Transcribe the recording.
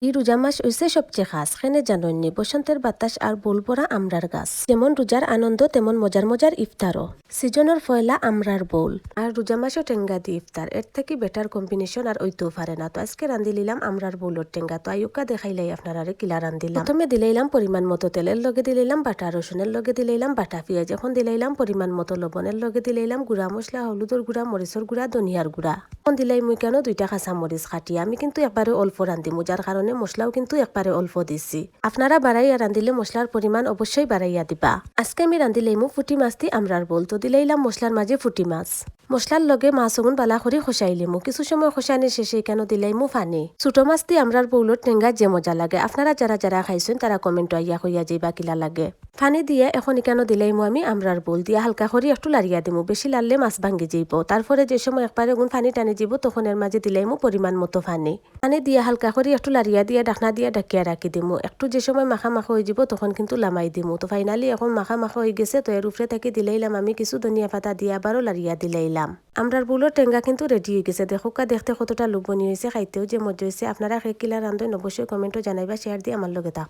এই রোজা মাস হইছে সবচেয়ে খাস খেনে জাননি বসন্তের বাতাস আর বোলপরা আমরার গাছ যেমন রোজার আনন্দ তেমন মজার মজার ইফতারও সিজনের ফয়লা আমরার বোল আর রোজা মাসও টেঙ্গা দি ইফতার এর থেকে বেটার কম্বিনেশন আর ওইতেও পারে না তো আজকে রান্ধি লিলাম আমরার বোলর টেঙ্গা তো আয়ুকা দেখাইলাই আপনারা কিলা রান্ধিলাম প্রথমে দিলাইলাম পরিমাণ মতো তেলের লগে দিলাইলাম বাটা রসুনের লগে দিলাইলাম বাটা পেঁয়াজ এখন দিলাইলাম পরিমাণ মতো লবণের লগে দিলাইলাম গুঁড়া মশলা হলুদের গুঁড়া মরিচর গুঁড়া ধনিয়ার গুঁড়া এখন দিলাই মুই কেন 2টা কাঁচা মরিচ কাটি আমি কিন্তু একবারে অল্প রান্ধিমু যার কারণে মশলাও কিন্তু একবারে অল্প দিছি আপনারা বাড়াইয়া রান্ধিলে মশলার পরিমাণ অবশ্যই বাড়াইয়া দিবা আজকে আমি রান্ধিলাইমু ফুটি মাছ দি আমরার বল তো দিলাইলাম মশলার মাঝে ফুটি মাছ মশলার লগে মাছ ওগুন বালা করে খসাইলিমু কিছু সময় খসানি শেষে কেন দিলাইমু ফানি ছোট মাছ দি আমরার বউলত টেঙ্গা যে মজা লাগে আপনারা যারা যারা খাইছেন তারা কমেন্ট আইয়া হইয়া যাইবা কিলা লাগে ফানি দিয়ে এখন কেন দিলাইমু আমি আমরার বোল দিয়া হালকা করে একটু লাড়িয়া দিমু বেশি লাড়লে মাছ ভাঙ্গি যাইব তারপরে যে সময় একবারে গুণ ফানি টানি যাব তখন এর মাঝে দিলাইমু পরিমাণ মতো ফানি ফানি দিয়ে হালকা করে একটু লাড়িয়া দিয়ে ঢাকনা দিয়ে ঢাকিয়া রাখি দিমু একটু যে সময় মাখা মাখা হয়ে যাব তখন কিন্তু লামাই দিমু তো ফাইনালি এখন মাখা মাখা হয়ে গেছে তো এর উপরে থাকি দিলাইলাম আমি কিছু ধনিয়া পাতা দিয়ে আবারও লাড়িয়া দিলাইলাম আমরার বুলোর টেঙ্গা কিন্তু রেডি হয়ে গেছে দেখোকা দেখতে কতটা লোভনীয় হয়েছে খাইতেও যে মজা হয়েছে আপনারা কিলা রান্ধেন অবশ্যই কমেন্টও জানাইবা শেয়ার দিয়ে আমার লগে থাক।